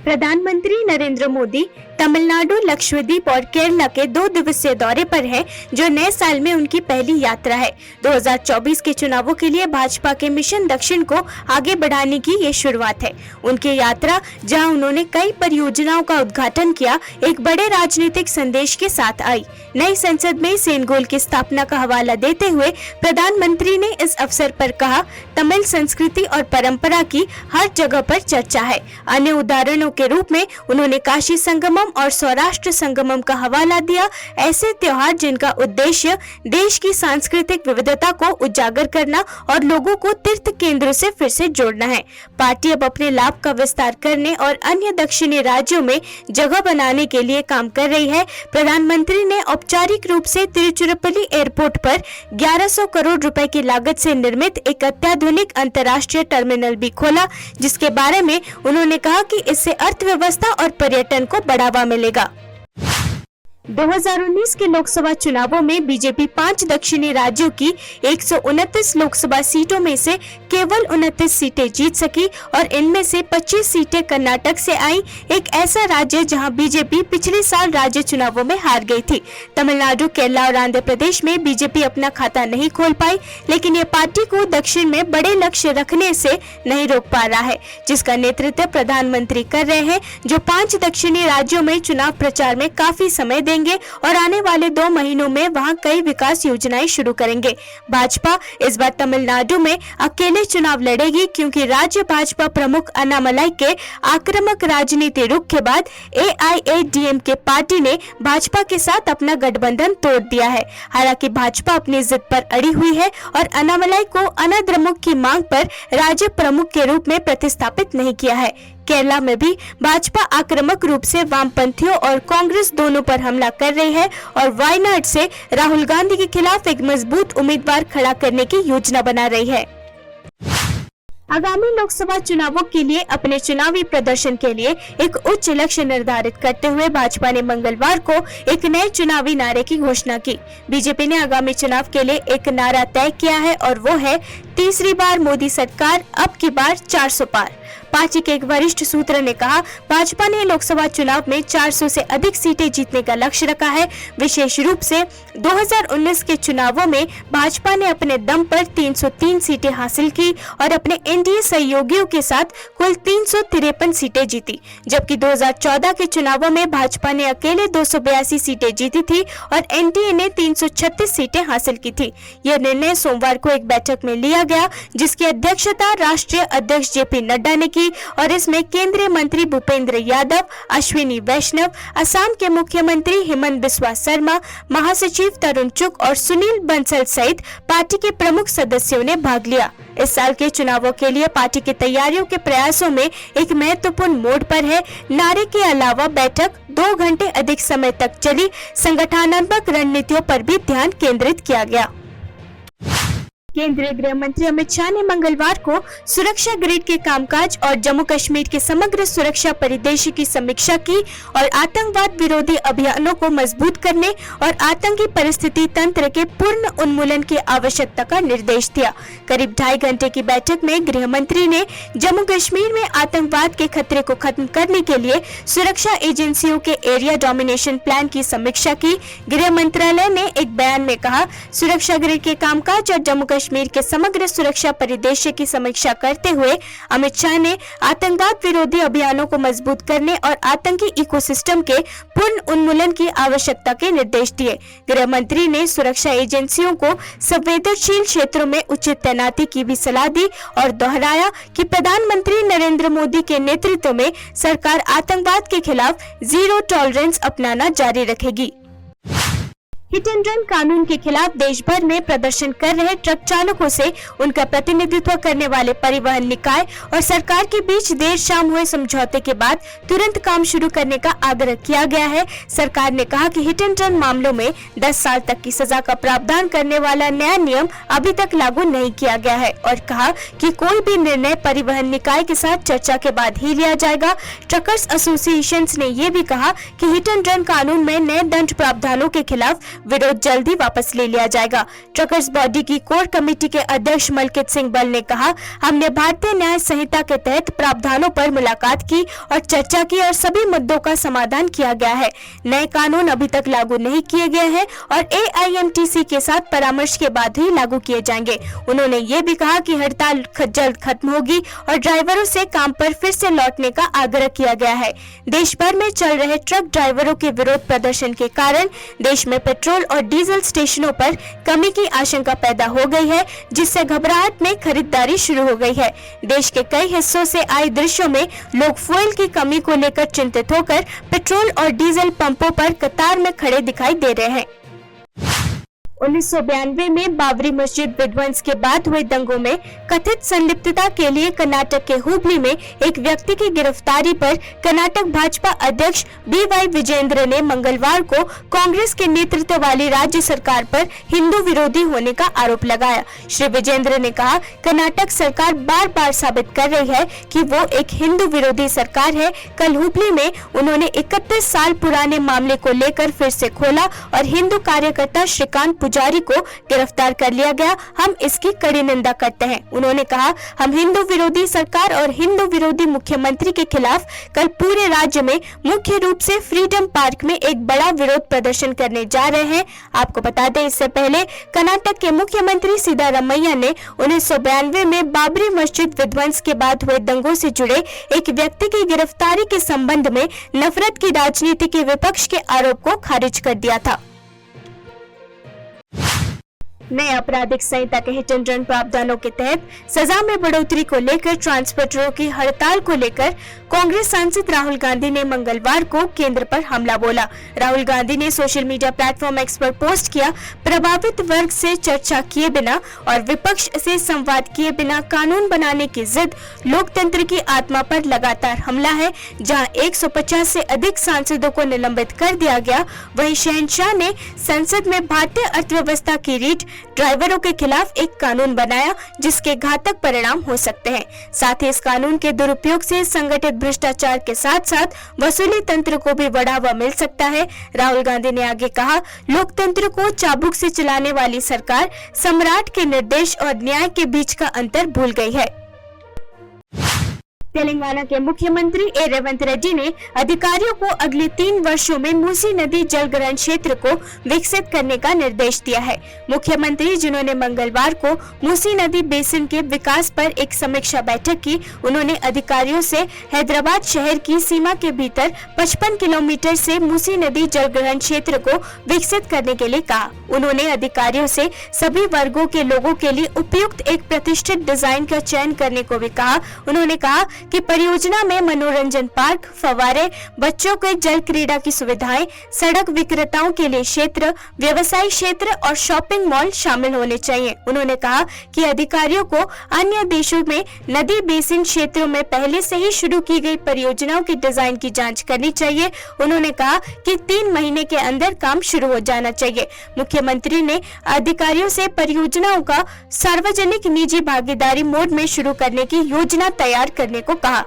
प्रधानमंत्री नरेंद्र मोदी तमिलनाडु, लक्षद्वीप और केरला के 2 दिवसीय दौरे पर हैं, जो नए साल में उनकी पहली यात्रा है। 2024 के चुनावों के लिए भाजपा के मिशन दक्षिण को आगे बढ़ाने की ये शुरुआत है। उनकी यात्रा, जहां उन्होंने कई परियोजनाओं का उद्घाटन किया, एक बड़े राजनीतिक संदेश के साथ आई। नई संसद में सेनगोल की स्थापना का हवाला देते हुए प्रधानमंत्री ने इस अवसर पर कहा, तमिल संस्कृति और परंपरा की हर जगह पर चर्चा है। अन्य उदाहरणों के रूप में उन्होंने काशी संगमम और सौराष्ट्र संगमम का हवाला दिया, ऐसे त्योहार जिनका उद्देश्य देश की सांस्कृतिक विविधता को उजागर करना और लोगों को तीर्थ केंद्रों से फिर से जोड़ना है। पार्टी अब अपने लाभ का विस्तार करने और अन्य दक्षिणी राज्यों में जगह बनाने के लिए काम कर रही है। प्रधानमंत्री ने औपचारिक रूप से तिरुचिरापल्ली एयरपोर्ट पर 1100 करोड़ रुपए की लागत से निर्मित एक अत्याधुनिक अंतर्राष्ट्रीय टर्मिनल भी खोला, जिसके बारे में उन्होंने कहा कि इससे अर्थव्यवस्था और पर्यटन को बढ़ावा मिलेगा। 2019 के लोकसभा चुनावों में बीजेपी 5 दक्षिणी राज्यों की 129 लोकसभा सीटों में से केवल 29 सीटें जीत सकी और इनमें से 25 सीटें कर्नाटक से आई, एक ऐसा राज्य जहां बीजेपी पिछले साल राज्य चुनावों में हार गई थी। तमिलनाडु, केरला और आंध्र प्रदेश में बीजेपी अपना खाता नहीं खोल पाई, लेकिन ये पार्टी को दक्षिण में बड़े लक्ष्य रखने से नहीं रोक पा रहा है, जिसका नेतृत्व प्रधानमंत्री कर रहे हैं, जो 5 दक्षिणी राज्यों में चुनाव प्रचार में काफी समय और आने वाले 2 महीनों में वहां कई विकास योजनाएं शुरू करेंगे। भाजपा इस बार तमिलनाडु में अकेले चुनाव लड़ेगी, क्योंकि राज्य भाजपा प्रमुख अन्नामलाई के आक्रामक राजनीति रुख के बाद AIADMK पार्टी ने भाजपा के साथ अपना गठबंधन तोड़ दिया है। हालांकि भाजपा अपनी जिद पर अड़ी हुई है और अन्नामलाई को अनाद्रमुख की मांग पर राज्य प्रमुख के रूप में प्रतिस्थापित नहीं किया है। केरला में भी भाजपा आक्रामक रूप से वामपंथियों और कांग्रेस दोनों पर हमला कर रही है और वायनाड से राहुल गांधी के खिलाफ एक मजबूत उम्मीदवार खड़ा करने की योजना बना रही है। आगामी लोकसभा चुनावों के लिए अपने चुनावी प्रदर्शन के लिए एक उच्च लक्ष्य निर्धारित करते हुए भाजपा ने मंगलवार को एक नए चुनावी नारे की घोषणा की। बीजेपी ने आगामी चुनाव के लिए एक नारा तय किया है और वो है, तीसरी बार मोदी सरकार, अब की बार 400 पार। पार्टी के एक वरिष्ठ सूत्र ने कहा, भाजपा ने लोकसभा चुनाव में 400 से अधिक सीटें जीतने का लक्ष्य रखा है। विशेष रूप से 2019 के चुनावों में भाजपा ने अपने दम पर 303 सीटें हासिल की और अपने एनडीए सहयोगियों के साथ कुल 353 सीटें जीती, जबकि 2014 के चुनावों में भाजपा ने अकेले 282 सीटें जीती थी और एनडीए ने 336 सीटें हासिल की थी। यह निर्णय सोमवार को एक बैठक में लिया गया, जिसकी अध्यक्षता राष्ट्रीय अध्यक्ष जेपी नड्डा ने की और इसमें केंद्रीय मंत्री भूपेंद्र यादव, अश्विनी वैष्णव, असम के मुख्यमंत्री हेमंत बिस्वा शर्मा, महासचिव तरुण चुग और सुनील बंसल सहित पार्टी के प्रमुख सदस्यों ने भाग लिया। इस साल के चुनावों के लिए पार्टी की तैयारियों के प्रयासों में एक महत्वपूर्ण मोड़ पर है। नारे के अलावा बैठक 2 घंटे अधिक समय तक चली। संगठनात्मक रणनीतियों पर भी ध्यान केंद्रित किया गया। केंद्रीय गृह मंत्री अमित शाह ने मंगलवार को सुरक्षा ग्रिड के कामकाज और जम्मू कश्मीर के समग्र सुरक्षा परिदृश्य की समीक्षा की और आतंकवाद विरोधी अभियानों को मजबूत करने और आतंकी परिस्थिति तंत्र के पूर्ण उन्मूलन की आवश्यकता का निर्देश दिया। करीब 2.5 घंटे की बैठक में गृह मंत्री ने जम्मू कश्मीर में आतंकवाद के खतरे को खत्म करने के लिए सुरक्षा एजेंसियों के एरिया डोमिनेशन प्लान की समीक्षा की। गृह मंत्रालय ने एक बयान में कहा, सुरक्षा ग्रिड के कामकाज और जम्मू कश्मीर के समग्र सुरक्षा परिदृश्य की समीक्षा करते हुए अमित शाह ने आतंकवाद विरोधी अभियानों को मजबूत करने और आतंकी इकोसिस्टम के पूर्ण उन्मूलन की आवश्यकता के निर्देश दिए। गृह मंत्री ने सुरक्षा एजेंसियों को संवेदनशील क्षेत्रों में उचित तैनाती की भी सलाह दी और दोहराया कि प्रधानमंत्री नरेंद्र मोदी के नेतृत्व में सरकार आतंकवाद के खिलाफ जीरो टॉलरेंस अपनाना जारी रखेगी। हिट एंड रन कानून के खिलाफ देश भर में प्रदर्शन कर रहे ट्रक चालकों से उनका प्रतिनिधित्व करने वाले परिवहन निकाय और सरकार के बीच देर शाम हुए समझौते के बाद तुरंत काम शुरू करने का आग्रह किया गया है। सरकार ने कहा कि हिट एंड रन मामलों में 10 साल तक की सजा का प्रावधान करने वाला नया नियम अभी तक लागू नहीं किया गया है और कहा कि कोई भी निर्णय परिवहन निकाय के साथ चर्चा के बाद ही लिया जाएगा। ट्रकर्स एसोसिएशंस ने ये भी कहा कि हिट एंड रन कानून में नए दंड प्रावधानों के खिलाफ विरोध जल्दी वापस ले लिया जाएगा। ट्रकर्स बॉडी की कोर कमेटी के अध्यक्ष मलकित सिंह बल ने कहा, हमने भारतीय न्याय संहिता के तहत प्रावधानों पर मुलाकात की और चर्चा की और सभी मुद्दों का समाधान किया गया है। नए कानून अभी तक लागू नहीं किए गए हैं और AIMTC के साथ परामर्श के बाद ही लागू किए जाएंगे। उन्होंने ये भी कहा कि हड़ताल जल्द खत्म होगी और ड्राइवरों से काम पर फिर से लौटने का आग्रह किया गया है। देश भर में चल रहे ट्रक ड्राइवरों के विरोध प्रदर्शन के कारण देश में पेट्रोल और डीजल स्टेशनों पर कमी की आशंका पैदा हो गई है, जिससे घबराहट में खरीदारी शुरू हो गई है। देश के कई हिस्सों से आए दृश्यों में लोग फ्यूल की कमी को लेकर चिंतित होकर पेट्रोल और डीजल पंपों पर कतार में खड़े दिखाई दे रहे हैं। 1992 में बाबरी मस्जिद विध्वंस के बाद हुए दंगों में कथित संलिप्तता के लिए कर्नाटक के हुबली में एक व्यक्ति की गिरफ्तारी पर कर्नाटक भाजपा अध्यक्ष BY विजेंद्र ने मंगलवार को कांग्रेस के नेतृत्व वाली राज्य सरकार पर हिंदू विरोधी होने का आरोप लगाया। श्री विजेंद्र ने कहा, कर्नाटक सरकार बार बार साबित कर रही है कि वो एक हिंदू विरोधी सरकार है। कल हुबली में उन्होंने 31 साल पुराने मामले को लेकर फिर से खोला और हिंदू कार्यकर्ता श्रीकांत पुजारी को गिरफ्तार कर लिया गया। हम इसकी कड़ी निंदा करते हैं। उन्होंने कहा, हम हिंदू विरोधी सरकार और हिंदू विरोधी मुख्यमंत्री के खिलाफ कल पूरे राज्य में मुख्य रूप से फ्रीडम पार्क में एक बड़ा विरोध प्रदर्शन करने जा रहे हैं। आपको बता दें, इससे पहले कर्नाटक के मुख्यमंत्री सिद्धारमैया ने 1992 में बाबरी मस्जिद विध्वंस के बाद हुए दंगों से जुड़े एक व्यक्ति की गिरफ्तारी के संबंध में नफरत की राजनीति के विपक्ष के आरोप को खारिज कर दिया था। नए आपराधिक संहिता के हिट एंड रन प्रावधानों के तहत सजा में बढ़ोतरी को लेकर ट्रांसपोर्टरों की हड़ताल को लेकर कांग्रेस सांसद राहुल गांधी ने मंगलवार को केंद्र पर हमला बोला। राहुल गांधी ने सोशल मीडिया प्लेटफॉर्म X पर पोस्ट किया, प्रभावित वर्ग से चर्चा किए बिना और विपक्ष से संवाद किए बिना कानून बनाने की जिद लोकतंत्र की आत्मा पर लगातार हमला है। जहां 150 से अधिक सांसदों को निलंबित कर दिया गया, वहीं शहंशाह ने संसद में भारतीय अर्थव्यवस्था की रीढ़ ड्राइवरों के खिलाफ एक कानून बनाया जिसके घातक परिणाम हो सकते हैं। साथ ही इस कानून के दुरुपयोग से संगठित भ्रष्टाचार के साथ साथ वसूली तंत्र को भी बढ़ावा मिल सकता है। राहुल गांधी ने आगे कहा, लोकतंत्र को चाबुक से चलाने वाली सरकार सम्राट के निर्देश और न्याय के बीच का अंतर भूल गई है। तेलंगाना के मुख्यमंत्री रेवंत रेड्डी ने अधिकारियों को अगले 3 वर्षों में मूसी नदी जल ग्रहण क्षेत्र को विकसित करने का निर्देश दिया है। मुख्यमंत्री, जिन्होंने मंगलवार को मूसी नदी बेसिन के विकास पर एक समीक्षा बैठक की, उन्होंने अधिकारियों से हैदराबाद शहर की सीमा के भीतर 55 किलोमीटर से मूसी नदी जल ग्रहण क्षेत्र को विकसित करने के लिए कहा। उन्होंने अधिकारियों से सभी वर्गों के लोगों के लिए उपयुक्त एक प्रतिष्ठित डिजाइन का चयन करने को भी कहा। उन्होंने कहा कि परियोजना में मनोरंजन पार्क, फव्वारे, बच्चों के जल क्रीड़ा की सुविधाएं, सड़क विक्रेताओं के लिए क्षेत्र, व्यवसायिक क्षेत्र और शॉपिंग मॉल शामिल होने चाहिए। उन्होंने कहा कि अधिकारियों को अन्य देशों में नदी बेसिन क्षेत्रों में पहले से ही शुरू की गई परियोजनाओं के डिजाइन की जांच करनी चाहिए। उन्होंने कहा कि 3 महीने के अंदर काम शुरू हो जाना चाहिए। मुख्यमंत्री ने अधिकारियों से परियोजनाओं का सार्वजनिक निजी भागीदारी मोड में शुरू करने की योजना तैयार करने को कहा।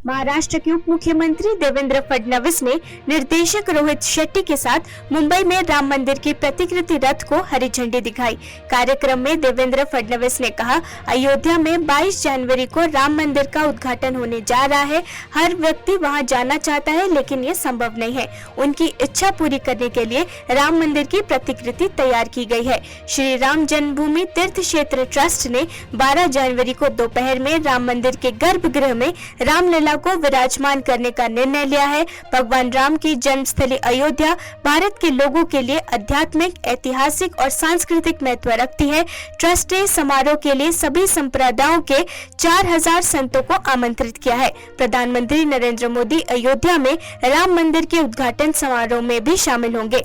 महाराष्ट्र के उप मुख्यमंत्री देवेंद्र फडणवीस ने निर्देशक रोहित शेट्टी के साथ मुंबई में राम मंदिर की प्रतिकृति रथ को हरी झंडी दिखाई। कार्यक्रम में देवेंद्र फडणवीस ने कहा, अयोध्या में 22 जनवरी को राम मंदिर का उद्घाटन होने जा रहा है। हर व्यक्ति वहां जाना चाहता है, लेकिन ये संभव नहीं है। उनकी इच्छा पूरी करने के लिए राम मंदिर की प्रतिकृति तैयार की गई है। श्री राम जन्मभूमि तीर्थ क्षेत्र ट्रस्ट ने 12 जनवरी को दोपहर में राम मंदिर के गर्भगृह में रामलला को विराजमान करने का निर्णय लिया है। भगवान राम की जन्मस्थली अयोध्या भारत के लोगों के लिए आध्यात्मिक, ऐतिहासिक और सांस्कृतिक महत्व रखती है। ट्रस्ट ने समारोह के लिए सभी संप्रदायों के 4000 संतों को आमंत्रित किया है। प्रधानमंत्री नरेंद्र मोदी अयोध्या में राम मंदिर के उद्घाटन समारोह में भी शामिल होंगे।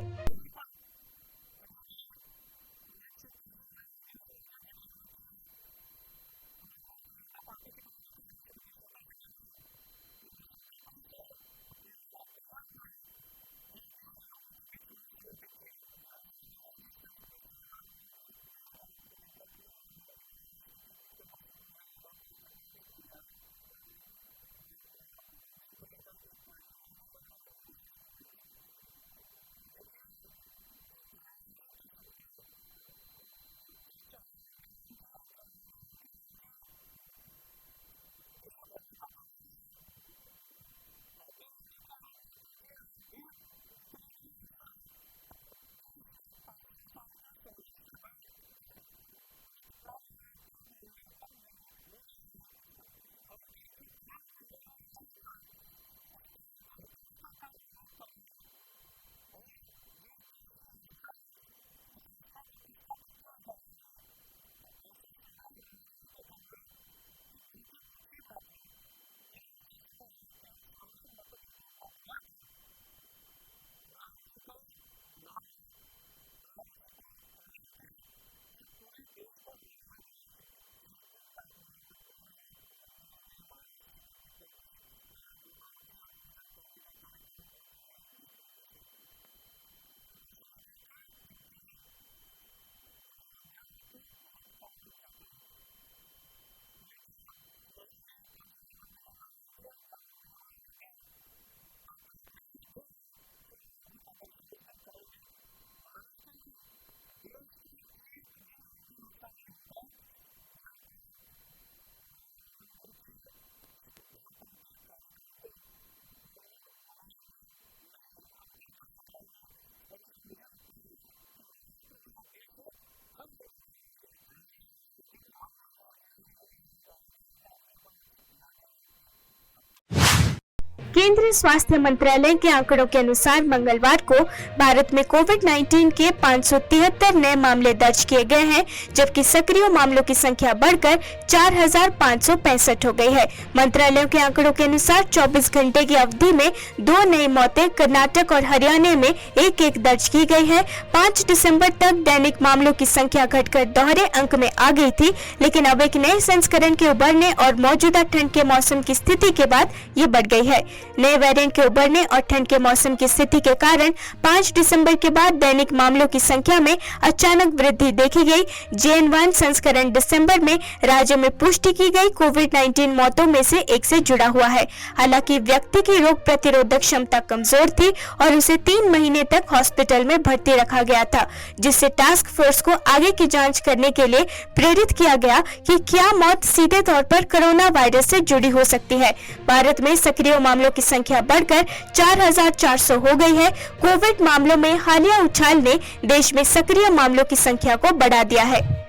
केंद्रीय स्वास्थ्य मंत्रालय के आंकड़ों के अनुसार मंगलवार को भारत में कोविड-19 के 573 नए मामले दर्ज किए गए हैं, जबकि सक्रिय मामलों की संख्या बढ़कर 4565 हो गई है। मंत्रालय के आंकड़ों के अनुसार 24 घंटे की अवधि में 2 नई मौतें कर्नाटक और हरियाणा में एक दर्ज की गई है। 5 दिसंबर तक दैनिक मामलों की संख्या घटकर दोहरे अंक में आ गई थी, लेकिन अब एक नए संस्करण के उभरने और मौजूदा ठंड के मौसम की स्थिति के बाद ये बढ़ गई है। नए वेरिएंट के उभरने और ठंड के मौसम की स्थिति के कारण 5 दिसंबर के बाद दैनिक मामलों की संख्या में अचानक वृद्धि देखी गई। JN.1 संस्करण दिसंबर में राज्य में पुष्टि की गई कोविड-19 मौतों में से एक से जुड़ा हुआ है। हालांकि व्यक्ति की रोग प्रतिरोधक क्षमता कमजोर थी और उसे 3 महीने तक हॉस्पिटल में भर्ती रखा गया था, जिससे टास्क फोर्स को आगे की जाँच करने के लिए प्रेरित किया गया कि क्या मौत सीधे तौर पर कोरोना वायरस से जुड़ी हो सकती है। भारत में सक्रिय मामलों की संख्या बढ़कर 4400 हो गई है। कोविड मामलों में हालिया उछाल ने देश में सक्रिय मामलों की संख्या को बढ़ा दिया है।